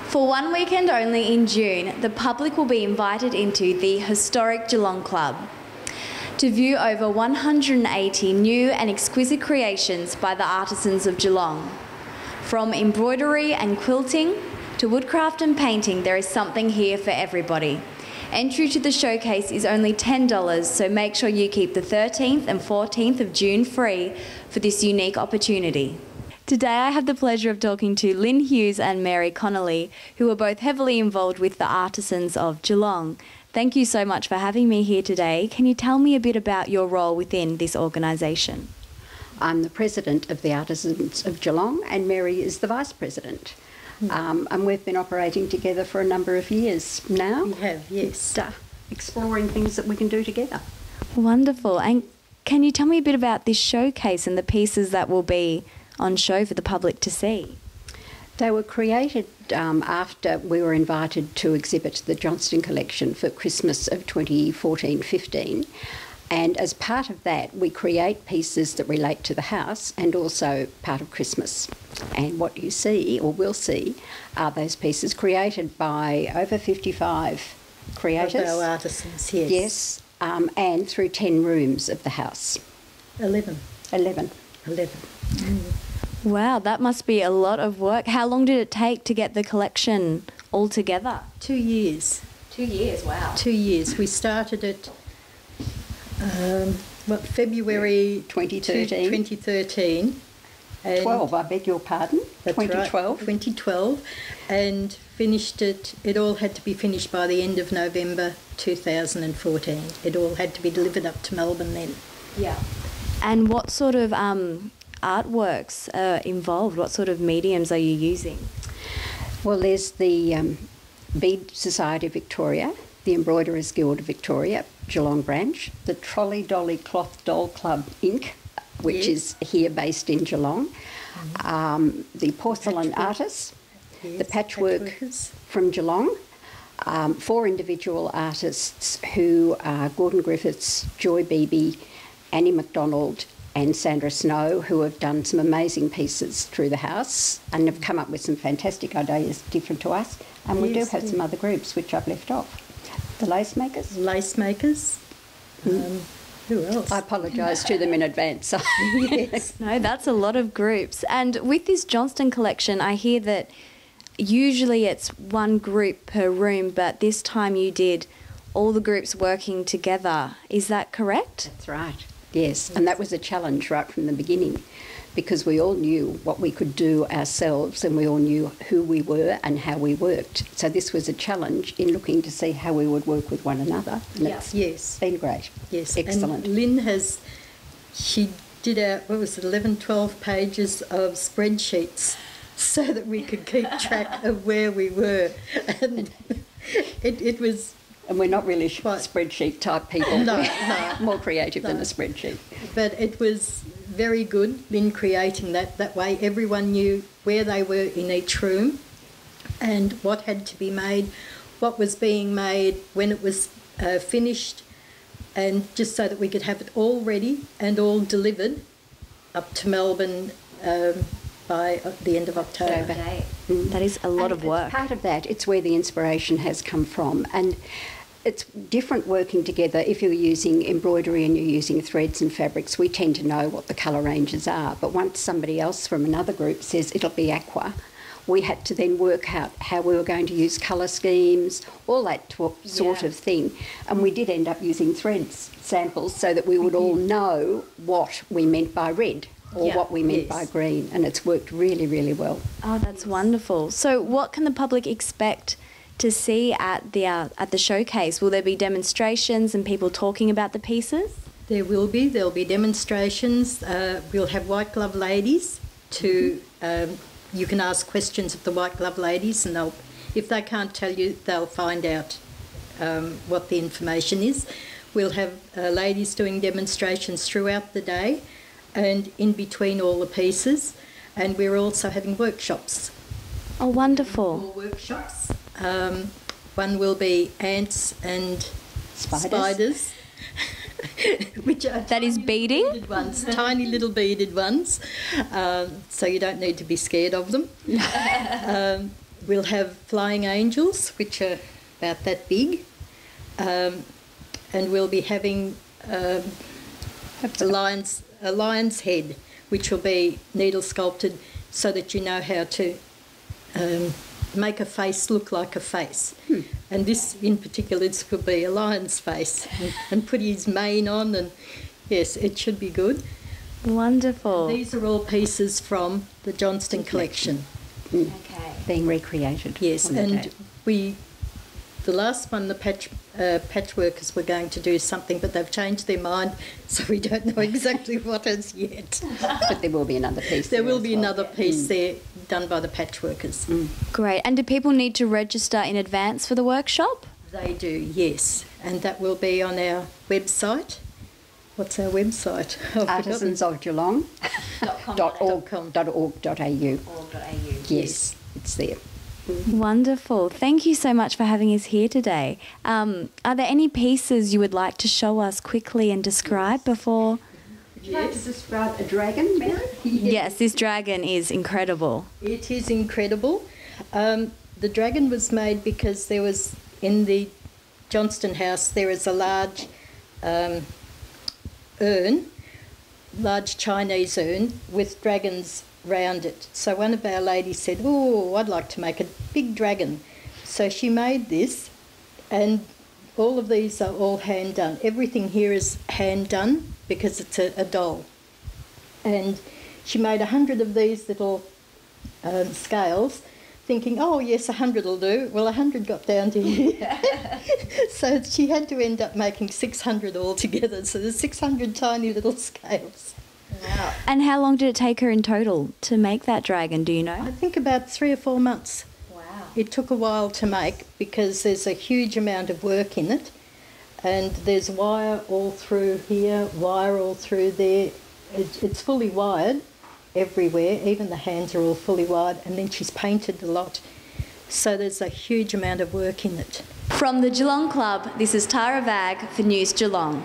For one weekend only in June, the public will be invited into the historic Geelong Club to view over 180 new and exquisite creations by the Artisans of Geelong. From embroidery and quilting to woodcraft and painting, there is something here for everybody. Entry to the showcase is only $10, so make sure you keep the 13th and 14th of June free for this unique opportunity. Today I have the pleasure of talking to Lynn Hughes and Mary Connolly, who are both heavily involved with the Artisans of Geelong. Thank you so much for having me here today. Can you tell me a bit about your role within this organisation? I'm the president of the Artisans of Geelong and Mary is the vice president. And we've been operating together for a number of years now. We have, yes. Exploring things that we can do together. Wonderful. And can you tell me a bit about this showcase and the pieces that will be on show for the public to see? They were created after we were invited to exhibit the Johnston Collection for Christmas of 2014-15. And as part of that, we create pieces that relate to the house and also part of Christmas. And what you see, or will see, are those pieces created by over 55 creators. Of our artisans, yes. Yes, and through 10 rooms of the house. 11. 11. Wow, that must be a lot of work. How long did it take to get the collection all together? 2 years. 2 years, wow. 2 years. We started it, February 2013. 2013. And 12, I beg your pardon. That's 2012. Right, 2012. And finished it, it all had to be finished by the end of November 2014. It all had to be delivered up to Melbourne then. Yeah. And what sort of artworks are involved? What sort of mediums are you using? Well, there's the Bead Society of Victoria, the Embroiderers Guild of Victoria, Geelong branch, the Trolley Dolly Cloth Doll Club Inc., which is here based in Geelong, the porcelain artists, the patchwork from Geelong, 4 individual artists who are Gordon Griffiths, Joy Beebe, Annie MacDonald and Sandra Snow, who have done some amazing pieces through the house and have come up with some fantastic ideas different to us. And we do have some other groups which I've left off. The lace makers. Lace makers. Who else? I apologise to them in advance. Yes. No, that's a lot of groups. And with this Johnston collection, I hear that usually it's one group per room, but this time you did all the groups working together. Is that correct? That's right. Yes, and that was a challenge right from the beginning because we all knew what we could do ourselves and we all knew who we were and how we worked. So this was a challenge in looking to see how we would work with one another. And it's been great. Yes. Excellent. And Lynn she did 11, 12 pages of spreadsheets so that we could keep track of where we were. And it was... And we're not really spreadsheet type people. No. More creative than a spreadsheet. But it was very good, Lynn, creating that. That way everyone knew where they were in each room and what had to be made, what was being made, when it was finished, and just so that we could have it all ready and all delivered up to Melbourne by the end of October. That is a lot of work. Part of that, it's where the inspiration has come from. And it's different working together. If you're using embroidery and you're using threads and fabrics, we tend to know what the colour ranges are. But once somebody else from another group says it'll be aqua, we had to then work out how we were going to use colour schemes, all that sort of thing. And we did end up using threads samples so that we would all know what we meant by red or what we meant by green. And it's worked really, really well. Oh, that's wonderful. So what can the public expect to see at the showcase? Will there be demonstrations and people talking about the pieces? There will be. There'll be demonstrations. We'll have white glove ladies to... you can ask questions of the white glove ladies and if they can't tell you, they'll find out what the information is. We'll have ladies doing demonstrations throughout the day and in between all the pieces. And we're also having workshops. Oh, wonderful. 4 workshops. One will be ants and spiders. Which are that is beading? Beaded ones, tiny little beaded ones, so you don't need to be scared of them. We'll have flying angels, which are about that big, and we'll be having a lion's head, which will be needle sculpted so that you know how to make a face look like a face. And this in particular, this could be a lion's face, and put his mane on, and yes, it should be good. Wonderful. These are all pieces from the Johnston Collection. Okay. Being recreated. Yes, on the and day. the last one, the patchworkers were going to do something, but they've changed their mind, so we don't know exactly what as yet. But there will be another piece. There will be another piece there done by the patchworkers. Great. And do people need to register in advance for the workshop? They do, yes, and that will be on our website. What's our website? Artisans of Geelong. .org.au. Yes, it's there. Wonderful. Thank you so much for having us here today. Are there any pieces you would like to show us quickly and describe before? Would you like to describe a dragon, Mary? Yes, this dragon is incredible. It is incredible. The dragon was made because there was, in the Johnston house, there is a large large Chinese urn with dragons round it. So one of our ladies said, oh, I'd like to make a big dragon. So she made this, and all of these are all hand done. Everything here is hand done because it's a doll. And she made 100 of these little scales, thinking, oh yes, 100 will do. Well, 100 got down to here. So she had to end up making 600 altogether. So there's 600 tiny little scales. Wow. And how long did it take her in total to make that dragon, do you know? I think about 3 or 4 months. Wow. It took a while to make because there's a huge amount of work in it, and there's wire all through here, wire all through there. It's fully wired everywhere, even the hands are all fully wired, and then she's painted a lot. So there's a huge amount of work in it. From the Geelong Club, this is Tara Vag for News Geelong.